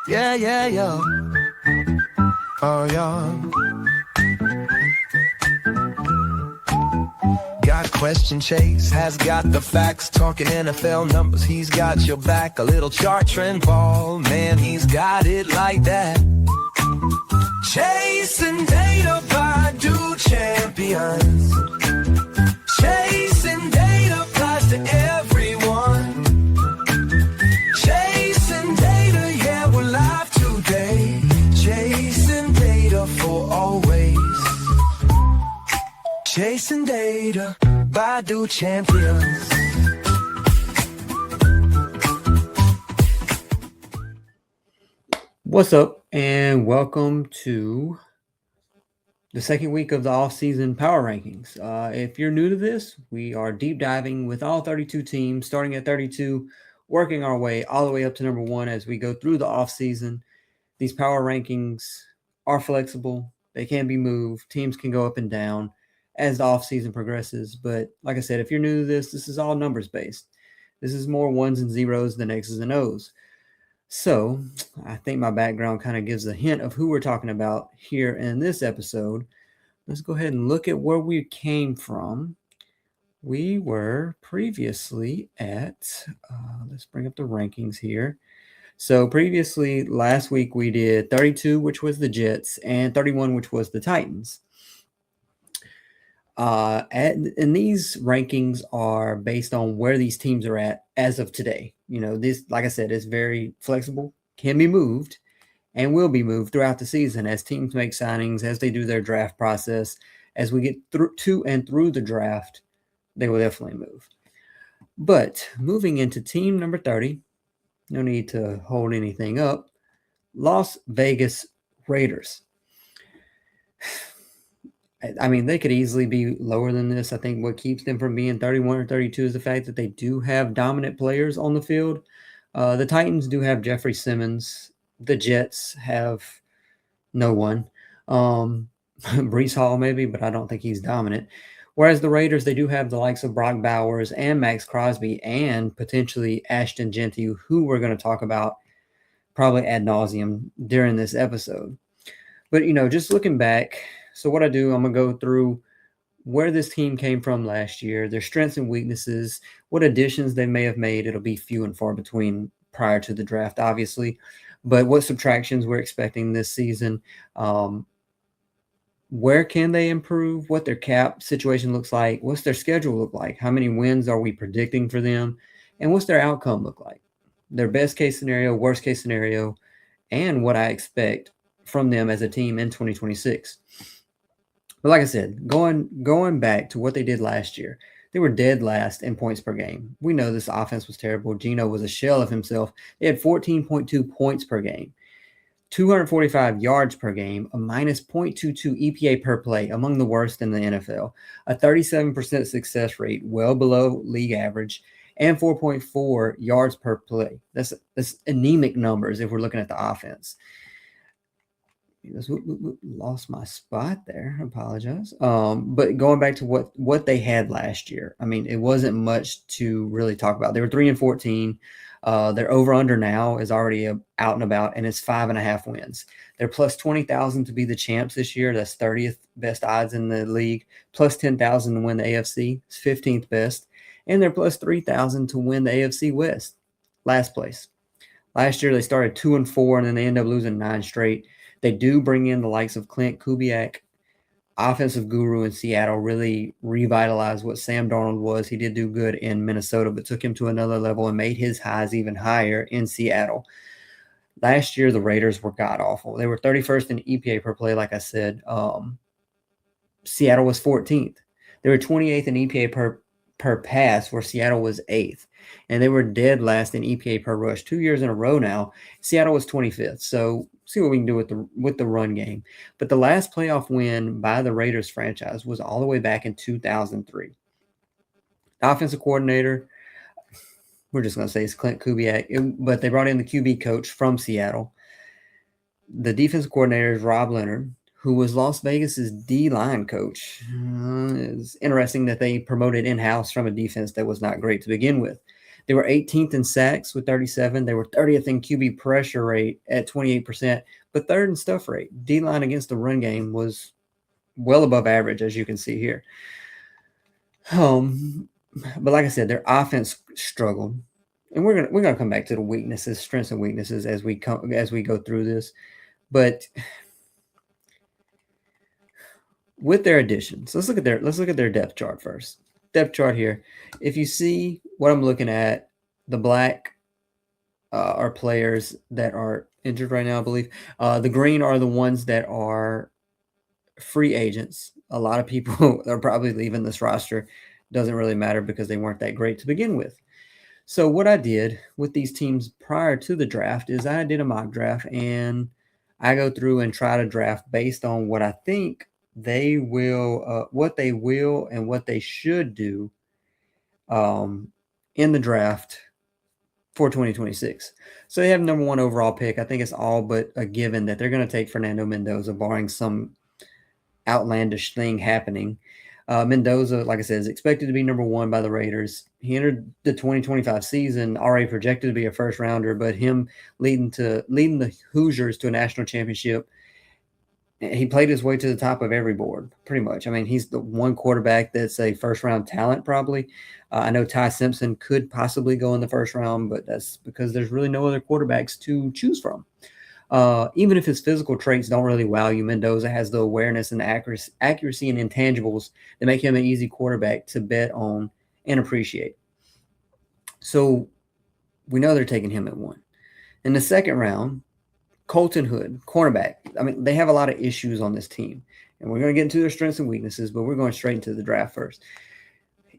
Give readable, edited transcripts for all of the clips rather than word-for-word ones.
Yeah, yeah, yeah. Oh, yeah. Got question Chase, has got the facts, talking NFL numbers, he's got your back. A little chart trend ball, man, he's got it like that. Chasing data by do champions. Chasing data applies to everyone. Chasing data, yeah, we're live today. Chasing data for always. Chasing data by do champions. What's up, and welcome to the second week of the off-season power rankings. If you're new to this, we are deep diving with all 32 teams, starting at 32, working our way all the way up to number 1 as we go through the off-season. These power rankings are flexible. They can be moved. Teams can go up and down as the off-season progresses. But like I said, if you're new to this is all numbers-based. This is more ones and zeros than X's and O's. So I think my background kind of gives a hint of who we're talking about here in this episode. Let's go ahead and look at where we came from. We were previously at, let's bring up the rankings here. So previously, last week we did 32, which was the Jets, and 31, which was the Titans. And these rankings are based on where these teams are at as of today. You know, this, like I said, is very flexible, can be moved, and will be moved throughout the season as teams make signings, as they do their draft process. As we get through to and through the draft, they will definitely move. But moving into team number 30, no need to hold anything up. Las Vegas Raiders. I mean, they could easily be lower than this. I think what keeps them from being 31 or 32 is the fact that they do have dominant players on the field. The Titans do have Jeffrey Simmons. The Jets have no one. Breece Hall maybe, but I don't think he's dominant. Whereas the Raiders, they do have the likes of Brock Bowers and Max Crosby and potentially Ashton Genty, who we're going to talk about probably ad nauseum during this episode. But, you know, just looking back, so what I do, I'm going to go through where this team came from last year, their strengths and weaknesses, what additions they may have made. It'll be few and far between prior to the draft, obviously, but what subtractions we're expecting this season. where can they improve, what their cap situation looks like, what's their schedule look like, how many wins are we predicting for them, and what's their outcome look like, their best case scenario, worst case scenario, and what I expect from them as a team in 2026. But like I said, going back to what they did last year, they were dead last in points per game. We know this offense was terrible. Geno was a shell of himself. They had 14.2 points per game, 245 yards per game, a minus 0.22 EPA per play, among the worst in the NFL, a 37% success rate, well below league average, and 4.4 yards per play. That's anemic numbers if we're looking at the offense. Lost my spot there. I apologize. But going back to what they had last year, I mean, it wasn't much to really talk about. They were 3-14. Their over under now is already out and about, and it's 5.5 wins. They're plus 20,000 to be the champs this year. That's 30th best odds in the league. Plus 10,000 to win the AFC. It's 15th best, and they're plus 3,000 to win the AFC West. Last place. Last year they started 2-4, and then they end up losing 9 straight. They do bring in the likes of Clint Kubiak, offensive guru in Seattle, really revitalized what Sam Darnold was. He did do good in Minnesota, but took him to another level and made his highs even higher in Seattle. Last year, the Raiders were god-awful. They were 31st in EPA per play, like I said. Seattle was 14th. They were 28th in EPA per pass, where Seattle was 8th. And they were dead last in EPA per rush 2 years in a row now. Seattle was 25th. So see what we can do with the run game. But the last playoff win by the Raiders franchise was all the way back in 2003. The offensive coordinator, we're just going to say it's Clint Kubiak, but they brought in the QB coach from Seattle. The defensive coordinator is Rob Leonard, who was Las Vegas's D-line coach. It's interesting that they promoted in-house from a defense that was not great to begin with. They were 18th in sacks with 37. They were 30th in QB pressure rate at 28%, but third in stuff rate. D-line against the run game was well above average, as you can see here. But like I said, their offense struggled, and we're gonna come back to the weaknesses, strengths, and weaknesses as we go through this. But with their additions, let's look at their depth chart first. Depth chart here. If you see what I'm looking at, the black are players that are injured right now, I believe. The green are the ones that are free agents. A lot of people are probably leaving this roster. Doesn't really matter because they weren't that great to begin with. So what I did with these teams prior to the draft is I did a mock draft, and I go through and try to draft based on what I think they will, what they will and what they should do in the draft for 2026. So they have number 1 overall pick. I think it's all but a given that they're going to take Fernando Mendoza, barring some outlandish thing happening. Mendoza, like I said, is expected to be number 1 by the Raiders. He entered the 2025 season already projected to be a first rounder, but him leading the Hoosiers to a national championship, he played his way to the top of every board, pretty much. I mean, he's the one quarterback that's a first-round talent, probably. I know Ty Simpson could possibly go in the first round, but that's because there's really no other quarterbacks to choose from. Even if his physical traits don't really wow you, Mendoza has the awareness and accuracy and intangibles that make him an easy quarterback to bet on and appreciate. So we know they're taking him at 1. In the second round, Colton Hood, cornerback. I mean, they have a lot of issues on this team, and we're going to get into their strengths and weaknesses, but we're going straight into the draft first.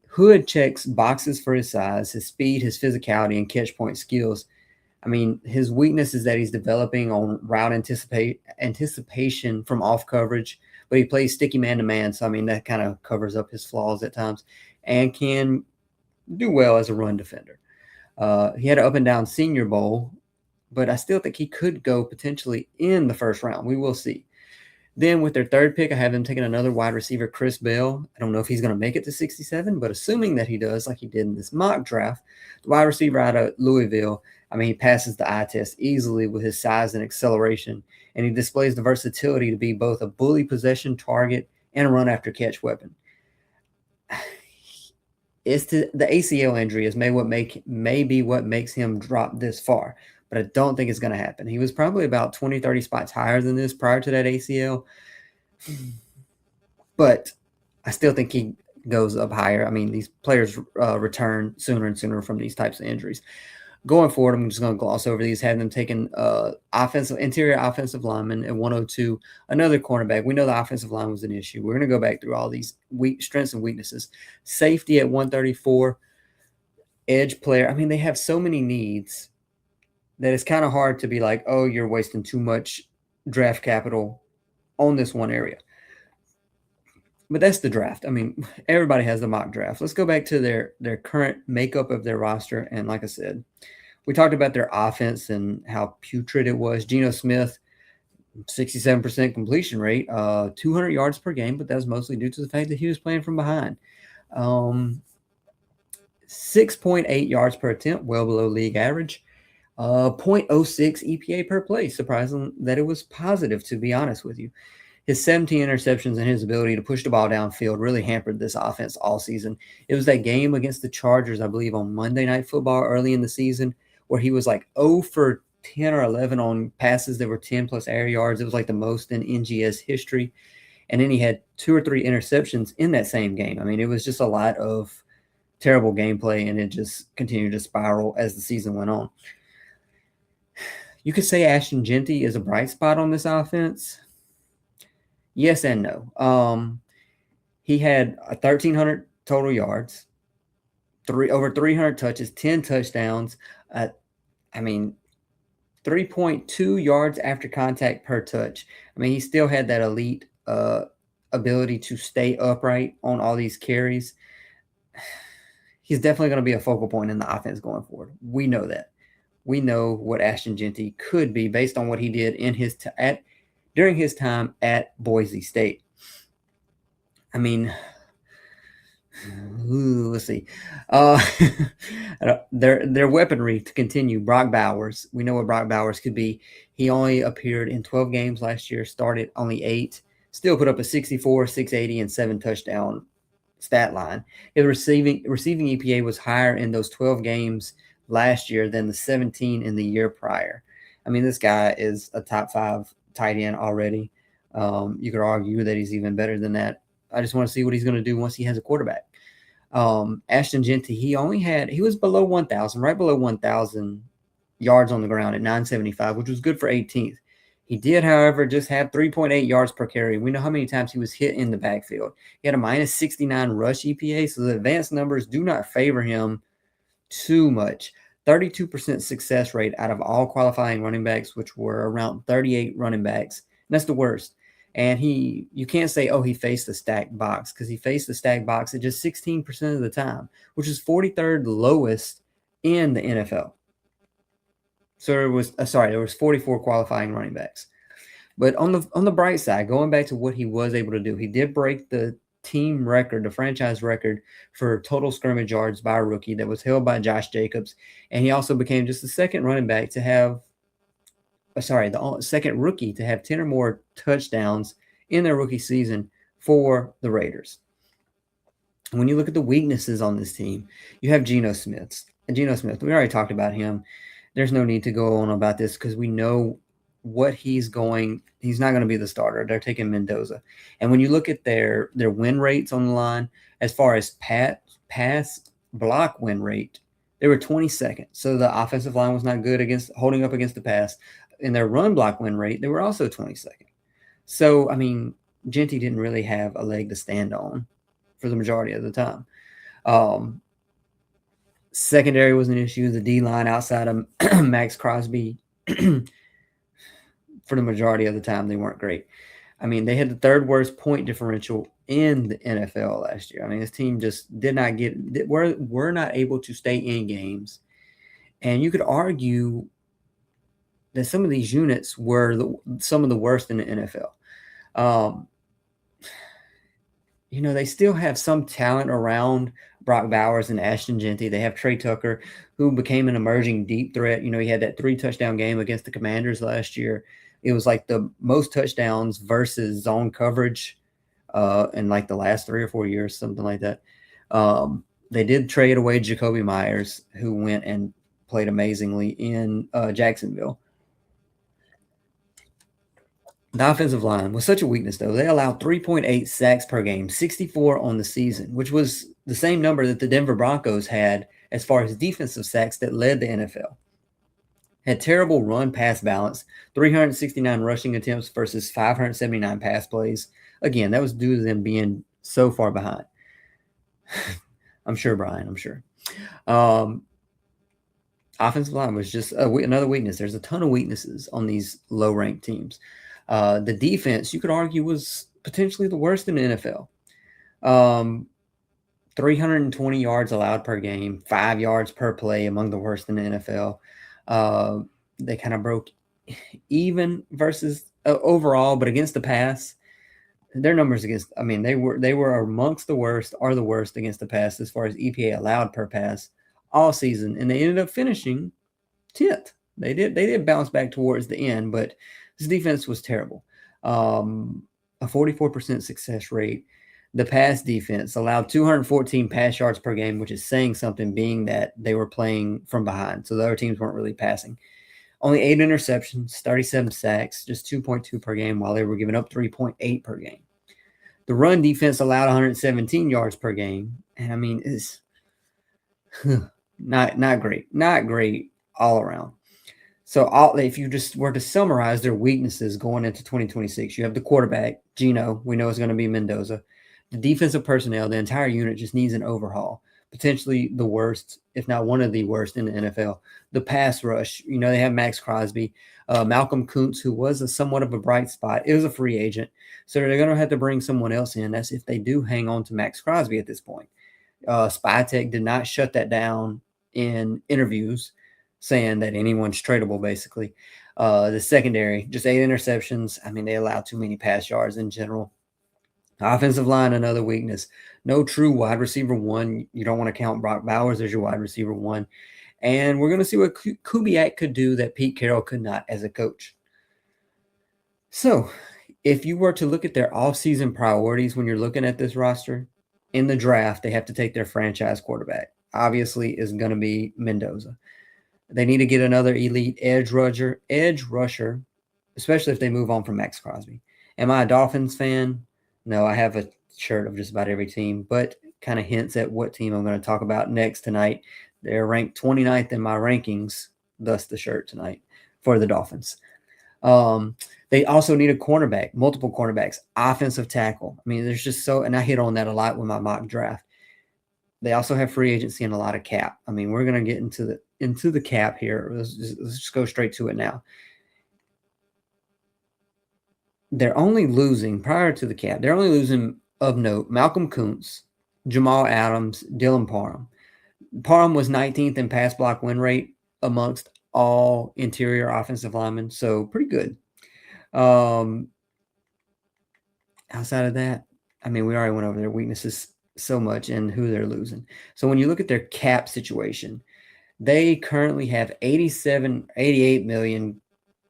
Hood checks boxes for his size, his speed, his physicality, and catch point skills. I mean, his weakness is that he's developing on route anticipation from off coverage, but he plays sticky man-to-man, so, I mean, that kind of covers up his flaws at times, and can do well as a run defender. He had an up-and-down Senior Bowl, but I still think he could go potentially in the first round. We will see. Then with their third pick, I have them taking another wide receiver, Chris Bell. I don't know if he's going to make it to 67, but assuming that he does, like he did in this mock draft, the wide receiver out of Louisville, I mean, he passes the eye test easily with his size and acceleration, and he displays the versatility to be both a bully possession target and a run-after-catch weapon. The ACL injury is maybe what makes him drop this far, but I don't think it's going to happen. He was probably about 20, 30 spots higher than this prior to that ACL. but I still think he goes up higher. I mean, these players return sooner and sooner from these types of injuries. Going forward, I'm just going to gloss over these, having them taking interior offensive lineman at 102, another cornerback. We know the offensive line was an issue. We're going to go back through all these strengths and weaknesses. Safety at 134, edge player. I mean, they have so many needs that it's kind of hard to be like, oh, you're wasting too much draft capital on this one area. But that's the draft. I mean, everybody has the mock draft. Let's go back to their current makeup of their roster. And like I said, we talked about their offense and how putrid it was. Geno Smith, 67% completion rate, 200 yards per game, but that was mostly due to the fact that he was playing from behind. 6.8 yards per attempt, well below league average. 0.06 EPA per play. Surprising that it was positive, to be honest with you. His 17 interceptions and his ability to push the ball downfield really hampered this offense all season. It was that game against the Chargers, I believe, on Monday Night Football early in the season, where he was like 0 for 10 or 11 on passes that were 10-plus air yards. It was like the most in NGS history. And then he had 2 or 3 interceptions in that same game. I mean, it was just a lot of terrible gameplay, and it just continued to spiral as the season went on. You could say Ashton Jeanty is a bright spot on this offense. Yes and no. He had 1,300 total yards, over 300 touches, 10 touchdowns. 3.2 yards after contact per touch. I mean, he still had that elite ability to stay upright on all these carries. He's definitely going to be a focal point in the offense going forward. We know that. We know what Ashton Jeanty could be based on what he did in during his time at Boise State. I mean, let's see. Their weaponry to continue. Brock Bowers. We know what Brock Bowers could be. He only appeared in 12 games last year, started only 8, still put up a 64, 680, and 7 touchdown stat line. His receiving EPA was higher in those 12 games last year than the 17 in the year prior. I mean, this guy is a top 5 tight end already. You could argue that he's even better than that. I just want to see what he's going to do once he has a quarterback. Ashton Jeanty, he was below 1,000, right below 1,000 yards on the ground at 975, which was good for 18th. He did, however, just have 3.8 yards per carry. We know how many times he was hit in the backfield. He had a minus 69 rush EPA, so the advanced numbers do not favor him too much. 32% success rate out of all qualifying running backs, which were around 38 running backs. And that's the worst. And you can't say, oh, he faced a stacked box, because he faced the stacked box at just 16% of the time, which is 43rd lowest in the NFL. So there was 44 qualifying running backs. But on the bright side, going back to what he was able to do, he did break the team record, the franchise record for total scrimmage yards by a rookie that was held by Josh Jacobs. And he also became just the second running back to have the second rookie to have 10 or more touchdowns in their rookie season for the Raiders. When you look at the weaknesses on this team, you have Geno Smith. We already talked about him. There's no need to go on about this because we know what he's not going to be the starter. They're taking Mendoza. And when you look at their win rates on the line, as far as pass block win rate, they were 22nd. So the offensive line was not good against holding up against the pass. In their run block win rate, they were also 22nd. So, I mean, Jeanty didn't really have a leg to stand on for the majority of the time. Secondary was an issue. The D-line outside of Max Crosby, for the majority of the time, they weren't great. I mean, they had the 3rd worst point differential in the NFL last year. I mean, this team just were not able to stay in games. And you could argue that some of these units were some of the worst in the NFL. They still have some talent around Brock Bowers and Ashton Jeanty. They have Trey Tucker, who became an emerging deep threat. He had that 3-touchdown game against the Commanders last year. It was like the most touchdowns versus zone coverage in like the last 3 or 4 years, something like that. They did trade away Jacoby Myers, who went and played amazingly in Jacksonville. The offensive line was such a weakness, though. They allowed 3.8 sacks per game, 64 on the season, which was the same number that the Denver Broncos had as far as defensive sacks that led the NFL. Had terrible run pass balance, 369 rushing attempts versus 579 pass plays. Again, that was due to them being so far behind. I'm sure, Brian, I'm sure. Offensive line was just another weakness. There's a ton of weaknesses on these low-ranked teams. The defense, you could argue, was potentially the worst in the NFL. 320 yards allowed per game, 5 yards per play, among the worst in the NFL. They kind of broke even versus overall, but against the pass, their numbers against, I mean, they were amongst the worst or the worst against the pass as far as EPA allowed per pass all season, and they ended up finishing 10th. They did bounce back towards the end, but this defense was terrible. A 44% success rate. The pass defense allowed 214 pass yards per game, which is saying something, being that they were playing from behind, so the other teams weren't really passing. Only 8 interceptions, 37 sacks, just 2.2 per game, while they were giving up 3.8 per game. The run defense allowed 117 yards per game, and I mean, it's not great all around. So if you just were to summarize their weaknesses going into 2026, you have the quarterback, Geno. We know it's going to be Mendoza. The defensive personnel, the entire unit just needs an overhaul. Potentially the worst, if not one of the worst in the NFL. The pass rush, they have Max Crosby. Malcolm Kuntz, who was somewhat of a bright spot. It was a free agent. So they're going to have to bring someone else in. That's if they do hang on to Max Crosby at this point. Spytech did not shut that down in interviews, saying that anyone's tradable, basically. The secondary, just 8 interceptions. I mean, they allow too many pass yards in general. Offensive line, another weakness. No true wide receiver one. You don't want to count Brock Bowers as your wide receiver one. And we're going to see what Kubiak could do that Pete Carroll could not as a coach. So, if you were to look at their offseason priorities when you're looking at this roster, in the draft, they have to take their franchise quarterback. Obviously, is going to be Mendoza. They need to get another elite edge rusher, especially if they move on from Max Crosby. Am I a Dolphins fan? No, I have a shirt of just about every team, but kind of hints at what team I'm going to talk about next tonight. They're ranked 29th in my rankings, thus the shirt tonight for the Dolphins. They also need a cornerback, multiple cornerbacks, offensive tackle. I mean, there's just and I hit on that a lot with my mock draft. They also have free agency and a lot of cap. I mean, we're going to get into the cap here. Let's just go straight to it now. They're only losing, prior to the cap, they're only losing, of note, Malcolm Kuntz, Jamal Adams, Dylan Parham. Parham was 19th in pass block win rate amongst all interior offensive linemen, so pretty good. Outside of that, I mean, we already went over their weaknesses so much and who they're losing. So when you look at their cap situation, they currently have $88 million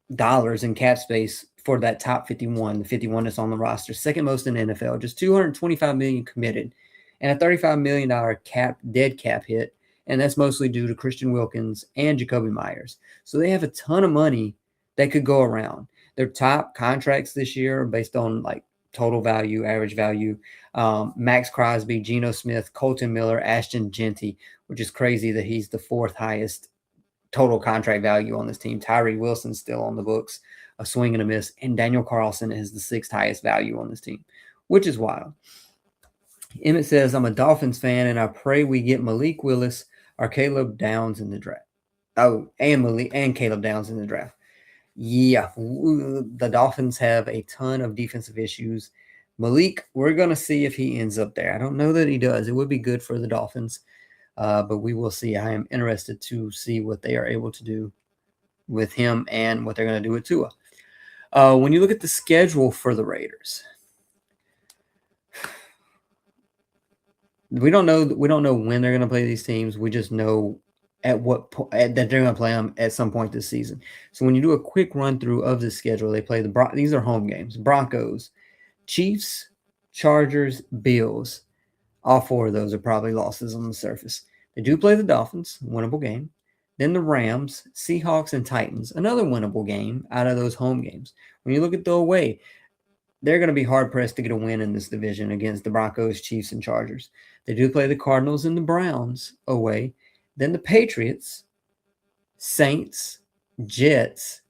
in cap space for that top 51, the 51 that's on the roster, second most in the NFL, just $225 million committed, and a $35 million dead cap hit, and that's mostly due to Christian Wilkins and Jacoby Myers. So they have a ton of money that could go around. Their top contracts this year are based on like total value, average value. Max Crosby, Geno Smith, Colton Miller, Ashton Genty, which is crazy that he's the 4th highest total contract value on this team. Tyree Wilson's still on the books, a swing and a miss, and Daniel Carlson is the 6th highest value on this team, which is wild. Emmett says, I'm a Dolphins fan, and I pray we get Malik Willis or Caleb Downs in the draft. Oh, and Caleb Downs in the draft. Yeah, the Dolphins have a ton of defensive issues. Malik, we're going to see if he ends up there. I don't know that he does. It would be good for the Dolphins, but we will see. I am interested to see what they are able to do with him and what they're going to do with Tua. When you look at the schedule for the Raiders, we don't know when they're going to play these teams. We just know at what point that they're going to play them at some point this season. So when you do a quick run through of the schedule, they play these are home games: Broncos, Chiefs, Chargers, Bills. All 4 of those are probably losses on the surface. They do play the Dolphins, winnable game. then the Rams, Seahawks, and Titans. Another winnable game out of those home games. When you look at the away, they're going to be hard-pressed to get a win in this division against the Broncos, Chiefs, and Chargers. They do play the Cardinals and the Browns away. Then the Patriots, Saints, Jets,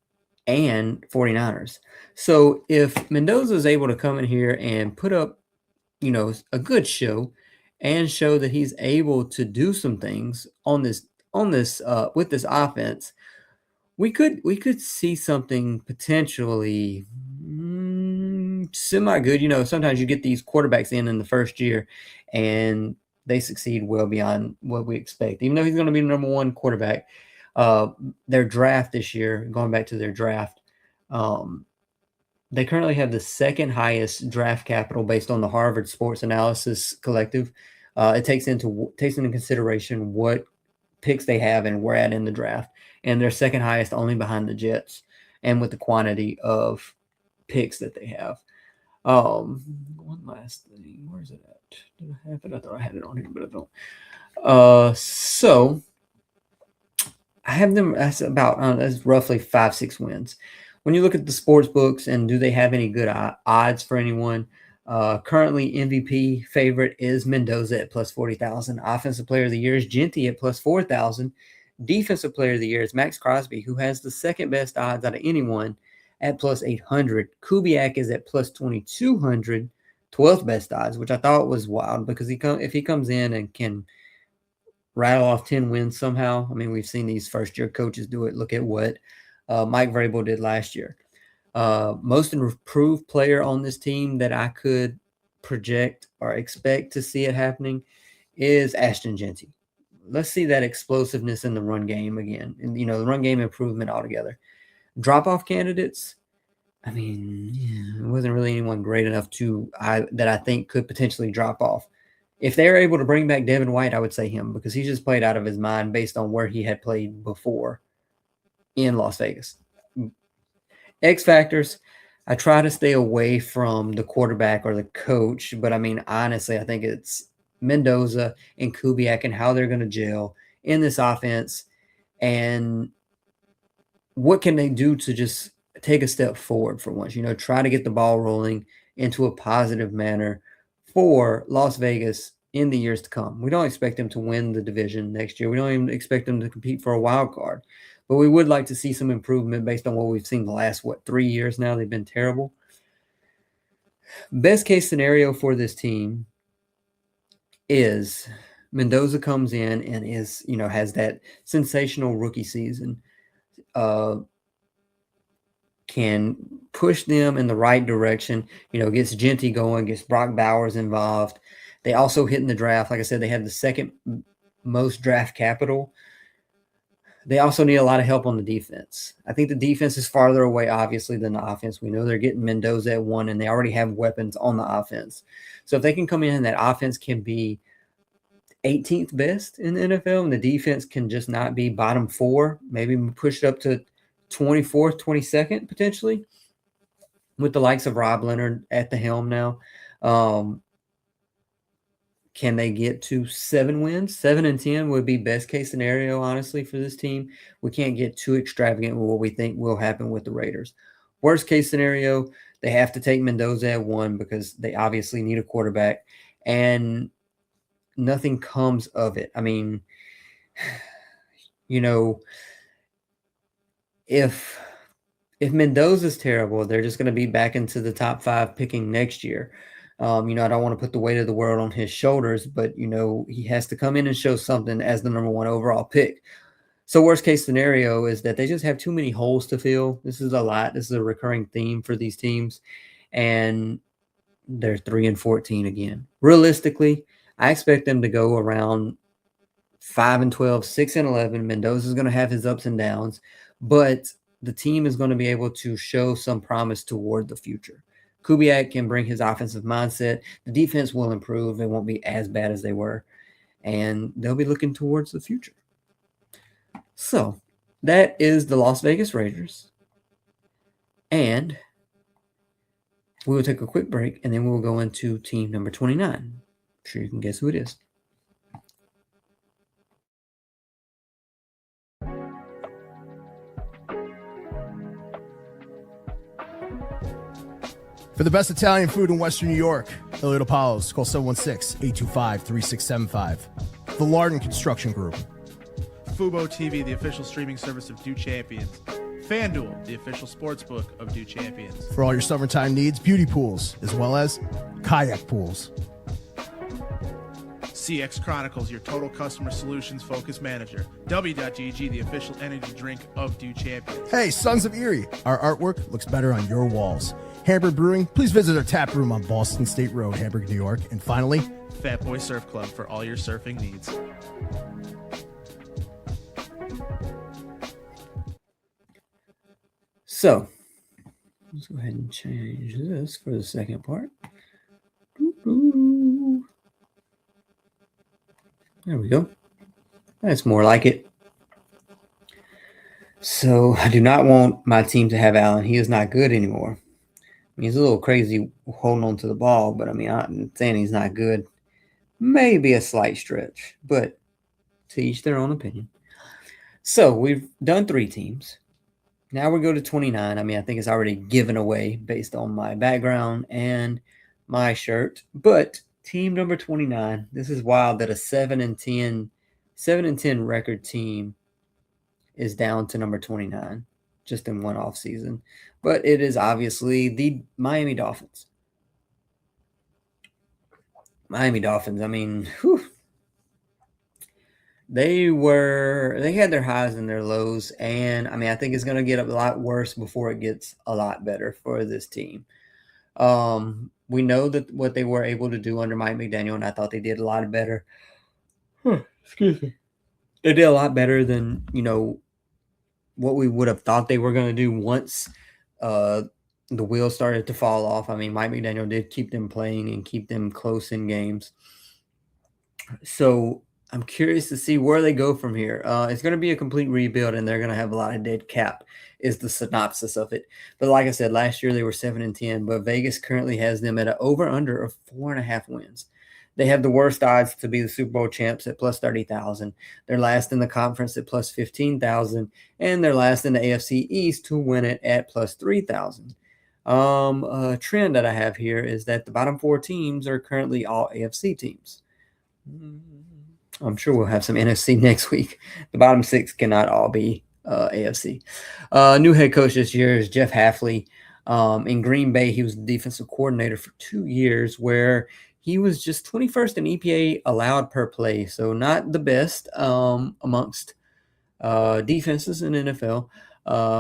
and 49ers. So if Mendoza is able to come in here and put up, a good show and show that he's able to do some things on this with this offense, we could see something potentially semi good. Sometimes you get these quarterbacks in the first year and they succeed well beyond what we expect. Even though he's going to be the number one quarterback, their draft this year, going back to their draft, they currently have the second highest draft capital based on the Harvard Sports Analysis Collective. It takes into consideration what picks they have and where at in the draft, and they're second highest only behind the Jets, and with the quantity of picks that they have. One last thing, where is it at? Did I have it? I thought I had it on here, but I don't. So I have them. That's roughly 5-6 wins. When you look at the sports books and do they have any good odds for anyone? Currently, MVP favorite is Mendoza at plus 40,000. Offensive Player of the Year is Genty at plus 4,000. Defensive Player of the Year is Max Crosby, who has the second best odds out of anyone at plus 800. Kubiak is at plus 2,200, 12th best odds, which I thought was wild because if he comes in and can rattle off 10 wins somehow. I mean, we've seen these first-year coaches do it. Look at what Mike Vrabel did last year. Most improved player on this team that I could project or expect to see it happening is Ashton Genty. Let's see that explosiveness in the run game again. And, the run game improvement altogether. Drop-off candidates, I mean, it wasn't really anyone great enough that I think could potentially drop off. If they're able to bring back Devin White, I would say him because he just played out of his mind based on where he had played before in Las Vegas. X factors, I try to stay away from the quarterback or the coach, but I mean, honestly, I think it's Mendoza and Kubiak and how they're going to gel in this offense and what can they do to just take a step forward for once, try to get the ball rolling into a positive manner for Las Vegas in the years to come. We don't expect them to win the division next year. We don't even expect them to compete for a wild card. But we would like to see some improvement based on what we've seen the last, 3 years now. They've been terrible. Best case scenario for this team is Mendoza comes in and has that sensational rookie season, can push them in the right direction, gets Genty going, gets Brock Bowers involved. They also hit in the draft. Like I said, they have the second most draft capital. They also need a lot of help on the defense. I think the defense is farther away, obviously, than the offense. We know they're getting Mendoza at 1, and they already have weapons on the offense. So if they can come in and that offense can be 18th best in the NFL, and the defense can just not be bottom 4, maybe push it up to 24th, 22nd, potentially, with the likes of Rob Leonard at the helm now. Can they get to 7 wins? 7 and 10 would be best case scenario, honestly, for this team. We can't get too extravagant with what we think will happen with the Raiders. Worst case scenario, they have to take Mendoza at 1 because they obviously need a quarterback, and nothing comes of it. I mean, if Mendoza's terrible, they're just going to be back into the top 5 picking next year. I don't want to put the weight of the world on his shoulders, but, he has to come in and show something as the number 1 overall pick. So worst case scenario is that they just have too many holes to fill. This is a lot. This is a recurring theme for these teams. And they're 3-14 again. Realistically, I expect them to go around 5-12, 6-11. Mendoza's going to have his ups and downs, but the team is going to be able to show some promise toward the future. Kubiak can bring his offensive mindset. The defense will improve. It won't be as bad as they were, and they'll be looking towards the future. So that is the Las Vegas Raiders, and we will take a quick break, and then we will go into team number 29. I'm sure you can guess who it is. For the best Italian food in Western New York, Elliot Apollo's. Call 716-825-3675. The Lardon Construction Group. Fubo TV, the official streaming service of Do Champions. FanDuel, the official sportsbook of Do Champions. For all your summertime needs, beauty pools, as well as kayak pools. CX Chronicles, your total customer solutions focused manager. W.GG, the official energy drink of Do Champions. Hey, Sons of Erie, our artwork looks better on your walls. Hamburg Brewing, please visit our tap room on Boston State Road, Hamburg, New York. And finally, Fat Boy Surf Club for all your surfing needs. So, let's go ahead and change this for the second part. There we go. That's more like it. So, I do not want my team to have Allen. He is not good anymore. I mean, he's a little crazy holding on to the ball, but I mean, I'm saying he's not good. Maybe a slight stretch, but to each their own opinion. So, we've done 3 teams. Now we go to 29. I mean, I think it's already given away based on my background and my shirt. But team number 29, this is wild that a 7-10 record team is down to number 29 just in one off season. But it is obviously the Miami Dolphins. Miami Dolphins, I mean, whew. They had their highs and their lows, and I mean, I think it's going to get a lot worse before it gets a lot better for this team. We know that what they were able to do under Mike McDaniel, and I thought they did a lot better. Excuse me. They did a lot better than, what we would have thought they were going to do once the wheels started to fall off. I mean, Mike McDaniel did keep them playing and keep them close in games. So I'm curious to see where they go from here. It's going to be a complete rebuild, and they're going to have a lot of dead cap is the synopsis of it. But like I said, last year they were 7-10, but Vegas currently has them at an over-under of 4.5 wins. They have the worst odds to be the Super Bowl champs at plus 30,000. They're last in the conference at plus 15,000, and they're last in the AFC East to win it at plus 3,000. A trend that I have here is that the bottom 4 teams are currently all AFC teams. I'm sure we'll have some NFC next week. The bottom 6 cannot all be AFC. New head coach this year is Jeff Hafley. In Green Bay, he was the defensive coordinator for 2 years, where he was just 21st in EPA allowed per play, so not the best amongst defenses in NFL.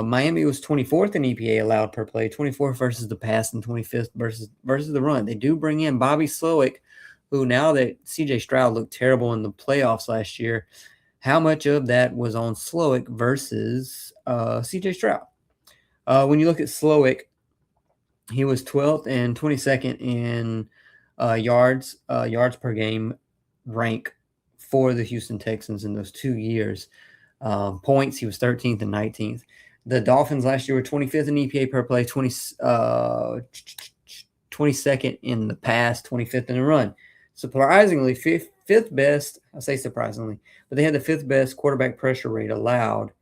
Miami was 24th in EPA allowed per play, 24th versus the pass, and 25th versus the run. They do bring in Bobby Slowick, who, now that C.J. Stroud looked terrible in the playoffs last year, how much of that was on Slowick versus C.J. Stroud? When you look at Slowick, he was 12th and 22nd in yards per game rank for the Houston Texans in those 2 years. Points, he was 13th and 19th. The Dolphins last year were 25th in EPA per play, 22nd in the pass, 25th in the run. Surprisingly, fifth best, I say surprisingly, but they had the 5th best quarterback pressure rate allowed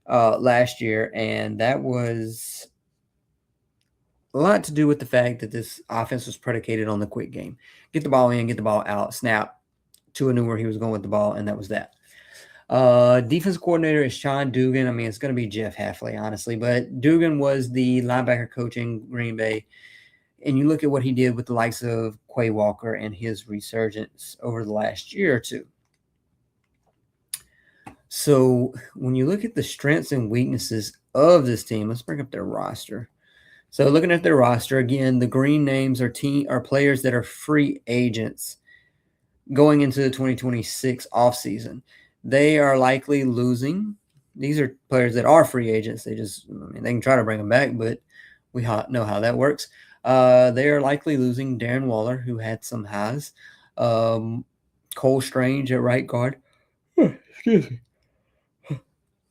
last year, and that was a lot to do with the fact that this offense was predicated on the quick game. Get the ball in, get the ball out, snap. Tua knew where he was going with the ball, and that was that. Defense coordinator is Sean Dugan. I mean, it's going to be Jeff Hafley, honestly, but Dugan was the linebacker coach in Green Bay. And you look at what he did with the likes of Quay Walker and his resurgence over the last year or two. So when you look at the strengths and weaknesses of this team, let's bring up their roster. So looking at their roster, again, the green names are players that are free agents going into the 2026 offseason. They are likely losing. These are players that are free agents. They can try to bring them back, but we know how that works. They are likely losing Darren Waller, who had some highs. Cole Strange at right guard. Excuse me.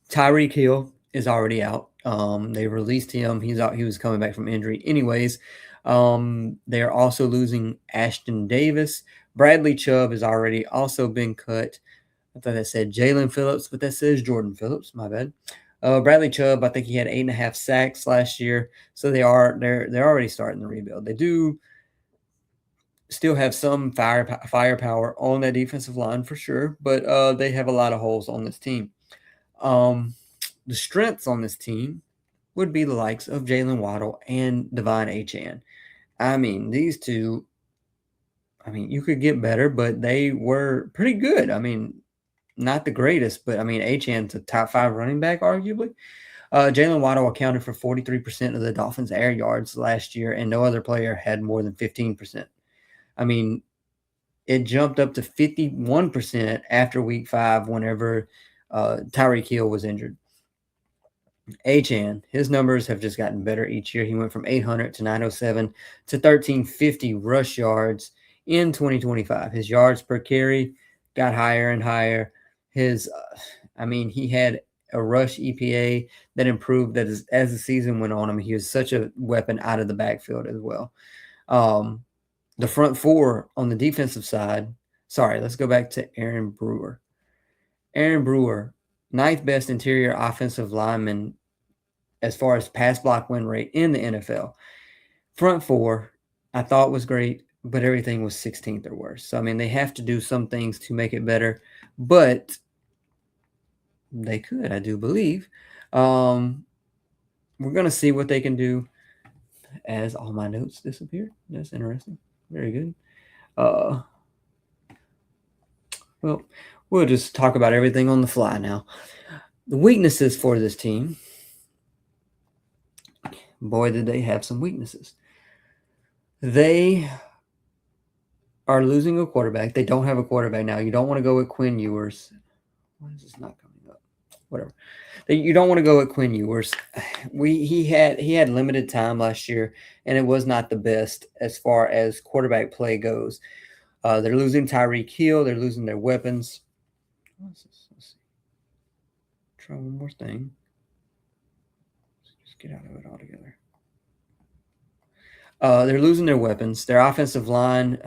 Tyreek Hill is already out. They released him. He's out. He was coming back from injury. Anyways, they are also losing Ashton Davis. Bradley Chubb has already also been cut. I thought that said Jalen Phillips, but that says Jordan Phillips. My bad. Bradley Chubb, I think he had 8.5 sacks last year, so they're already starting the rebuild. They do still have some firepower on that defensive line for sure, but they have a lot of holes on this team. The strengths on this team would be the likes of Jalen Waddle and Devon Achane. I mean, these two, I mean, you could get better, but they were pretty good. I mean, not the greatest, but I mean, Achane's a top 5 running back, arguably. Jalen Waddle accounted for 43% of the Dolphins' air yards last year, and no other player had more than 15%. I mean, it jumped up to 51% after week 5 whenever Tyreek Hill was injured. Achane, his numbers have just gotten better each year. He went from 800 to 907 to 1350 rush yards in 2025. His yards per carry got higher and higher. He had a rush EPA that improved as the season went on. I mean, he was such a weapon out of the backfield as well. The front four on the defensive side, let's go back to Aaron Brewer. Aaron Brewer, 9th best interior offensive lineman as far as pass block win rate in the NFL. Front four, I thought was great, but everything was 16th or worse. So, I mean, they have to do some things to make it better, but they could, I do believe. We're going to see what they can do as all my notes disappeared. That's interesting. Very good. Well, we'll just talk about everything on the fly now. The weaknesses for this team. Boy, did they have some weaknesses. They are losing a quarterback. They don't have a quarterback now. You don't want to go with Quinn Ewers. Why is this not coming up? Whatever. You don't want to go with Quinn Ewers. He had limited time last year, and it was not the best as far as quarterback play goes. They're losing Tyreek Hill. They're losing their weapons. What is this? Let's see. Try one more thing. Let's just get out of it altogether. They're losing their weapons. Their offensive line,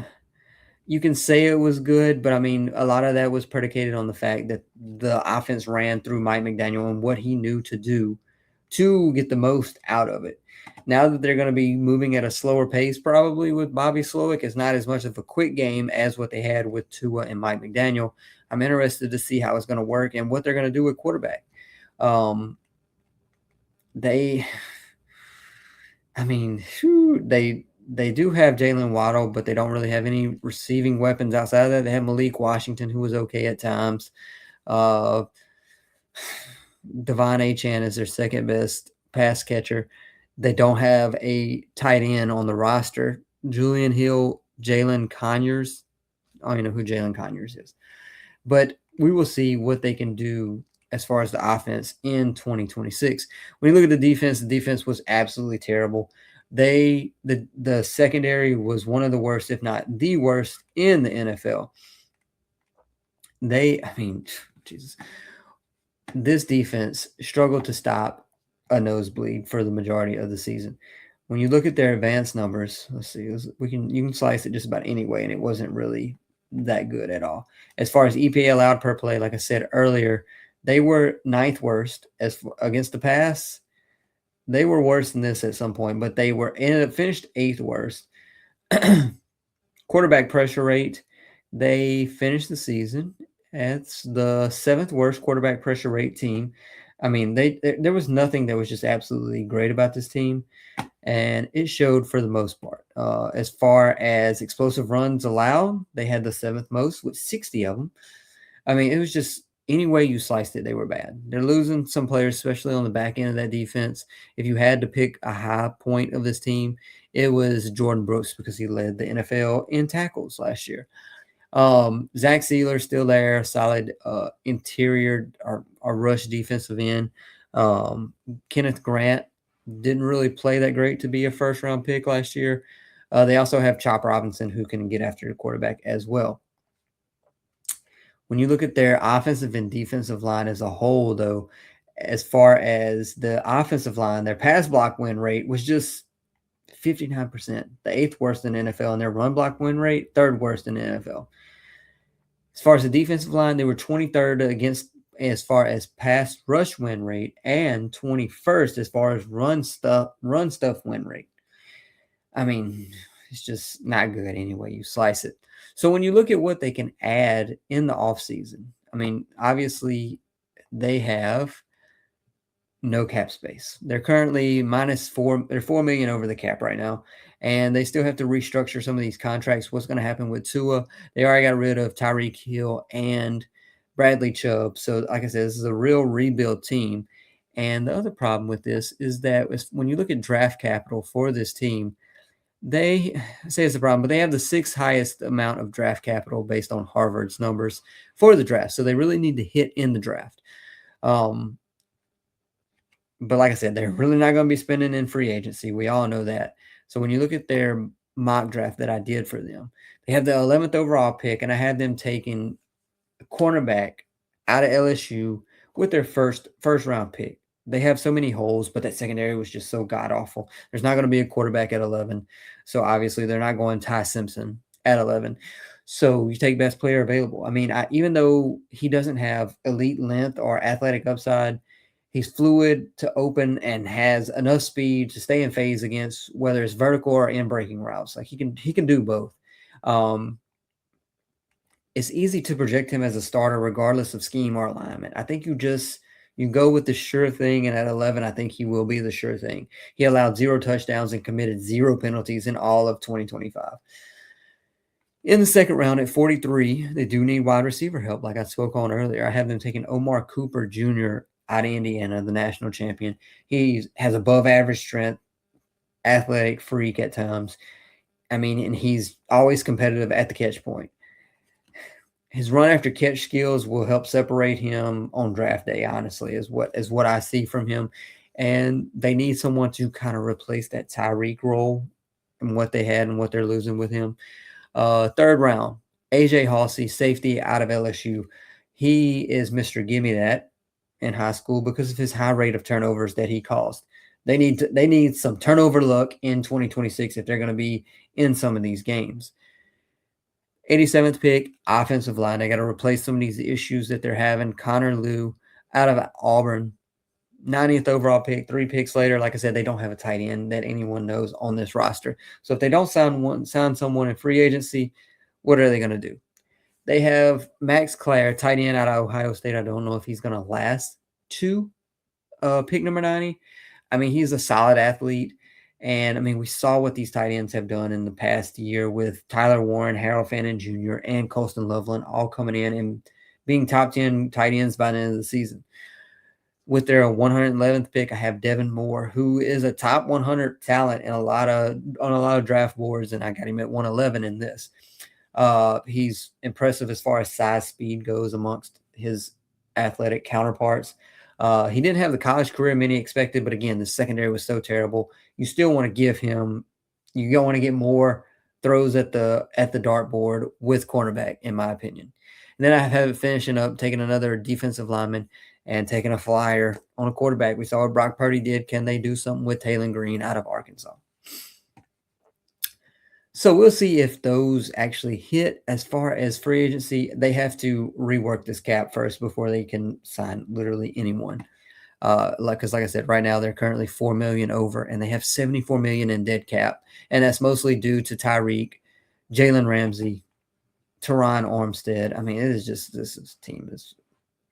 you can say it was good, but I mean, a lot of that was predicated on the fact that the offense ran through Mike McDaniel and what he knew to do to get the most out of it. Now that they're going to be moving at a slower pace, probably with Bobby Slowick, it's not as much of a quick game as what they had with Tua and Mike McDaniel. I'm interested to see how it's going to work and what they're going to do with quarterback. They do have Jalen Waddle, but they don't really have any receiving weapons outside of that. They have Malik Washington, who was okay at times. Devon Achane is their second best pass catcher. They don't have a tight end on the roster. Julian Hill, Jalen Conyers. I don't even know who Jalen Conyers is. But we will see what they can do as far as the offense in 2026. When you look at the defense was absolutely terrible. The secondary was one of the worst, if not the worst, in the NFL. Jesus. This defense struggled to stop a nosebleed for the majority of the season. When you look at their advanced numbers, let's see, you can slice it just about any way, and it wasn't really that good at all. As far as EPA allowed per play, like I said earlier, they were 9th worst against the pass. They were worse than this at some point, but they finished 8th worst. Quarterback pressure rate, they finished the season. It's the 7th worst quarterback pressure rate team. I mean, there was nothing that was just absolutely great about this team, and it showed for the most part. As far as explosive runs allowed, they had the 7th most with 60 of them. I mean, it was just any way you sliced it, they were bad. They're losing some players, especially on the back end of that defense. If you had to pick a high point of this team, it was Jordan Brooks because he led the NFL in tackles last year. Zach Sealer's still there, solid interior or rush defensive end. Kenneth Grant didn't really play that great to be a first-round pick last year. They also have Chop Robinson, who can get after the quarterback as well. When you look at their offensive and defensive line as a whole, though, as far as the offensive line, their pass block win rate was just 59%, the 8th worst in the NFL, and their run block win rate, 3rd worst in the NFL. As far as the defensive line, they were 23rd against as far as pass rush win rate and 21st as far as run stuff win rate. I mean, it's just not good anyway you slice it. So when you look at what they can add in the offseason, I mean, obviously they have no cap space. They're currently -4. They're $4 million over the cap right now, and they still have to restructure some of these contracts. What's going to happen with Tua? They already got rid of Tyreek Hill and Bradley Chubb. So, like I said, this is a real rebuild team. And the other problem with this is that when you look at draft capital for this team, they say it's a problem, but they have the 6th highest amount of draft capital based on Harvard's numbers for the draft. So they really need to hit in the draft. But like I said, they're really not going to be spending in free agency. We all know that. So when you look at their mock draft that I did for them, they have the 11th overall pick, and I had them taking a cornerback out of LSU with their first round pick. They have so many holes, but that secondary was just so god awful. There's not going to be a quarterback at 11. So obviously they're not going Ty Simpson at 11. So you take best player available. I mean, even though he doesn't have elite length or athletic upside, he's fluid to open and has enough speed to stay in phase against whether it's vertical or in breaking routes. Like he can do both. It's easy to project him as a starter regardless of scheme or alignment. I think you go with the sure thing, and at 11, I think he will be the sure thing. He allowed 0 touchdowns and committed 0 penalties in all of 2025. In the second round at 43, they do need wide receiver help, like I spoke on earlier. I have them taking Omar Cooper Jr. out of Indiana, the national champion. He has above average strength, athletic freak at times. I mean, and he's always competitive at the catch point. His run after catch skills will help separate him on draft day, honestly, is what I see from him. And they need someone to kind of replace that Tyreek role and what they had and what they're losing with him. Third round, AJ Hawsey, safety out of LSU. He is Mr. Gimme That in high school because of his high rate of turnovers that he caused. They need some turnover luck in 2026 if they're going to be in some of these games. 87th pick, offensive line. They got to replace some of these issues that they're having. Connor Lew out of Auburn. 90th overall pick, 3 picks later. Like I said, they don't have a tight end that anyone knows on this roster. So if they don't sign someone in free agency, what are they going to do? They have Max Clare, tight end out of Ohio State. I don't know if he's going to last to pick number 90. I mean, he's a solid athlete. And, I mean, we saw what these tight ends have done in the past year with Tyler Warren, Harold Fannin Jr., and Colston Loveland all coming in and being top 10 tight ends by the end of the season. With their 111th pick, I have Devin Moore, who is a top 100 talent on a lot of draft boards, and I got him at 111 in this. He's impressive as far as size, speed goes amongst his athletic counterparts. He didn't have the college career many expected, but again, the secondary was so terrible. You still want to give him, you don't want to get more throws at the dartboard with cornerback, in my opinion. And then I have it finishing up, taking another defensive lineman and taking a flyer on a quarterback. We saw what Brock Purdy did. Can they do something with Taylor Green out of Arkansas? So we'll see if those actually hit. As far as free agency, they have to rework this cap first before they can sign literally anyone. Because like I said, right now they're currently $4 million over, and they have $74 million in dead cap, and that's mostly due to Tyreek, Jalen Ramsey, Teron Armstead. I mean, this team is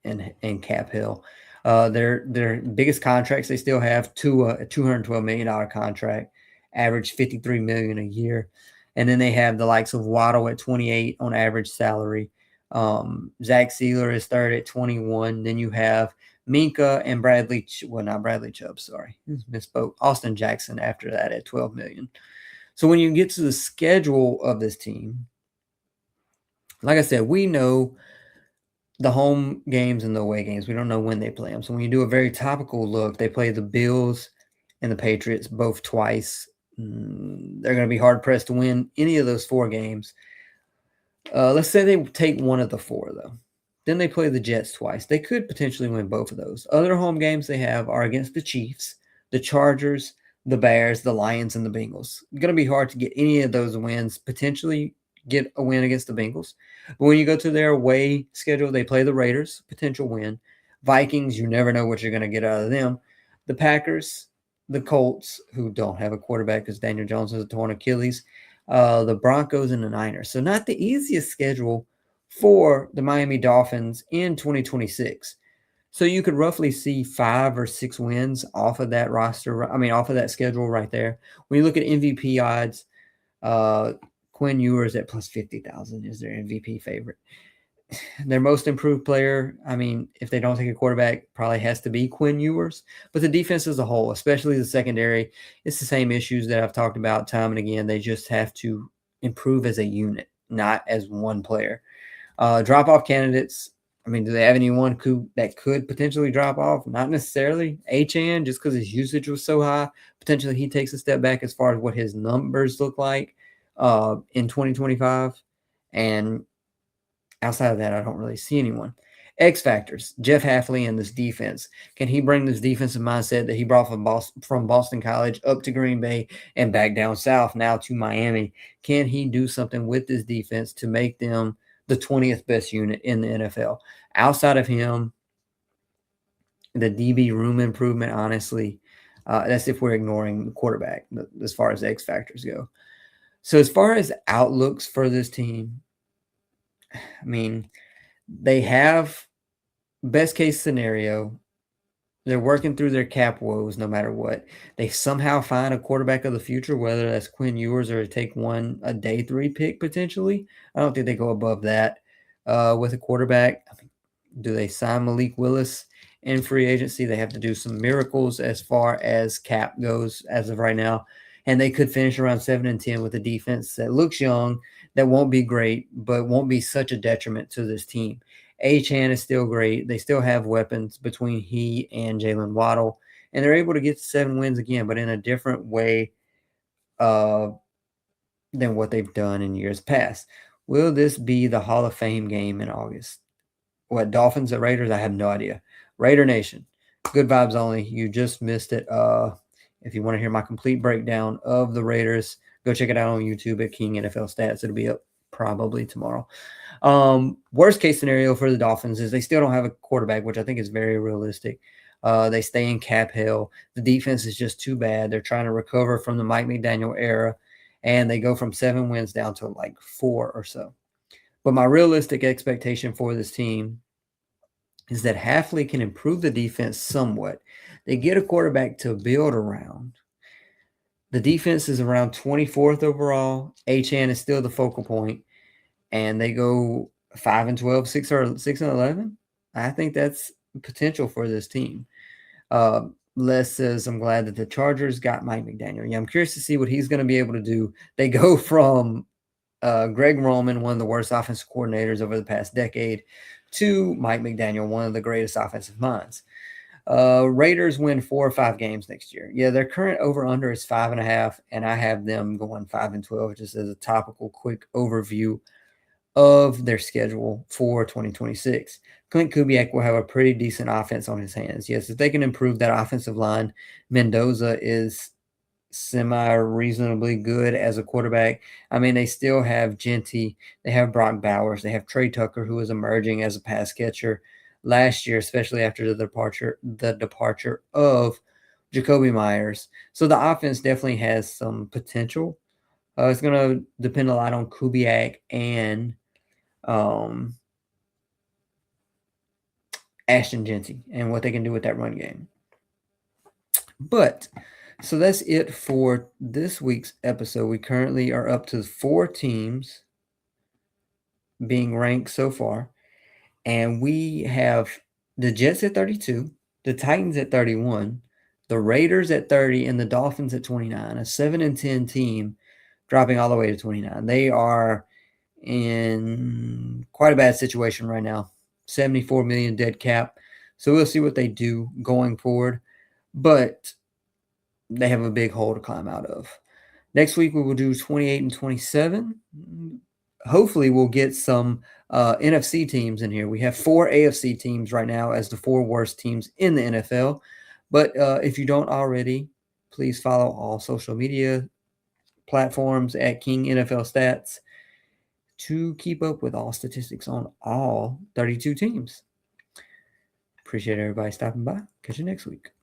in cap hell. Their biggest contracts they still have a $212 million contract, average $53 million a year. And then they have the likes of Waddle at 28 on average salary. Zach Sealer is third at 21. Then you have Minka and not Bradley Chubb, sorry. Misspoke. Austin Jackson after that at $12 million. So when you get to the schedule of this team, like I said, we know the home games and the away games. We don't know when they play them. So when you do a very topical look, they play the Bills and the Patriots both twice. They're going to be hard-pressed to win any of those 4 games. Let's say they take one of the 4, though. Then they play the Jets twice. They could potentially win both of those. Other home games they have are against the Chiefs, the Chargers, the Bears, the Lions, and the Bengals. It's going to be hard to get any of those wins, potentially get a win against the Bengals. But when you go to their away schedule, they play the Raiders, potential win. Vikings, you never know what you're going to get out of them. The Packers, the Colts, who don't have a quarterback because Daniel Jones has a torn Achilles, the Broncos, and the Niners. So not the easiest schedule for the Miami Dolphins in 2026. So you could roughly see 5 or 6 wins off of that roster. I mean, off of that schedule right there. When you look at MVP odds, Quinn Ewers at plus 50,000 is their MVP favorite. Their most improved player, I mean, if they don't take a quarterback, probably has to be Quinn Ewers. But the defense as a whole, especially the secondary, it's the same issues that I've talked about time and again. They just have to improve as a unit, not as one player. Drop-off candidates, I mean, do they have anyone that could potentially drop off? Not necessarily. Achane, just because his usage was so high, potentially he takes a step back as far as what his numbers look like in 2025. And outside of that, I don't really see anyone. X factors, Jeff Hafley and this defense. Can he bring this defensive mindset that he brought from Boston College up to Green Bay and back down south now to Miami? Can he do something with this defense to make them the 20th best unit in the NFL? Outside of him, the DB room improvement, honestly, that's if we're ignoring the quarterback as far as X factors go. So as far as outlooks for this team, I mean, they have best case scenario. They're working through their cap woes no matter what. They somehow find a quarterback of the future, whether that's Quinn Ewers or take a day 3 pick potentially. I don't think they go above that with a quarterback. I mean, do they sign Malik Willis in free agency? They have to do some miracles as far as cap goes as of right now. And they could finish around 7-10 with a defense that looks young, that won't be great, but won't be such a detriment to this team. Achane is still great. They still have weapons between he and Jalen Waddle, and they're able to get to 7 wins again, but in a different way than what they've done in years past. Will this be the Hall of Fame game in August? What, Dolphins at Raiders? I have no idea. Raider Nation, good vibes only. You just missed it. If you want to hear my complete breakdown of the Raiders, go check it out on YouTube at King NFL Stats. It'll be up probably tomorrow. Worst case scenario for the Dolphins is they still don't have a quarterback, which I think is very realistic. They stay in cap hell. The defense is just too bad. They're trying to recover from the Mike McDaniel era, and they go from 7 wins down to like 4 or so. But my realistic expectation for this team is that Hafley can improve the defense somewhat. They get a quarterback to build around. The defense is around 24th overall. Achane is still the focal point, and they go 5-12, 6-11. I think that's potential for this team. Les says, I'm glad that the Chargers got Mike McDaniel. Yeah, I'm curious to see what he's going to be able to do. They go from Greg Roman, one of the worst offensive coordinators over the past decade, to Mike McDaniel, one of the greatest offensive minds. Raiders win 4 or 5 games next year. Yeah, their current over-under is 5.5, and I have them going 5-12 just as a topical quick overview of their schedule for 2026. Clint Kubiak will have a pretty decent offense on his hands. Yes, if they can improve that offensive line, Mendoza is semi-reasonably good as a quarterback. I mean, they still have Genty. They have Brock Bowers. They have Trey Tucker, who is emerging as a pass catcher last year, especially after the departure of Jacoby Myers. So the offense definitely has some potential. It's going to depend a lot on Kubiak and Ashton Genty and what they can do with that run game. But so that's it for this week's episode. We currently are up to 4 teams being ranked so far. And we have the Jets at 32, the Titans at 31, the Raiders at 30, and the Dolphins at 29. A 7-10 team dropping all the way to 29. They are in quite a bad situation right now. 74 million dead cap. So we'll see what they do going forward. But they have a big hole to climb out of. Next week, we will do 28 and 27. Hopefully, we'll get some NFC teams in here. We have 4 AFC teams right now as the 4 worst teams in the NFL. But if you don't already, please follow all social media platforms at King NFL Stats to keep up with all statistics on all 32 teams. Appreciate everybody stopping by. Catch you next week.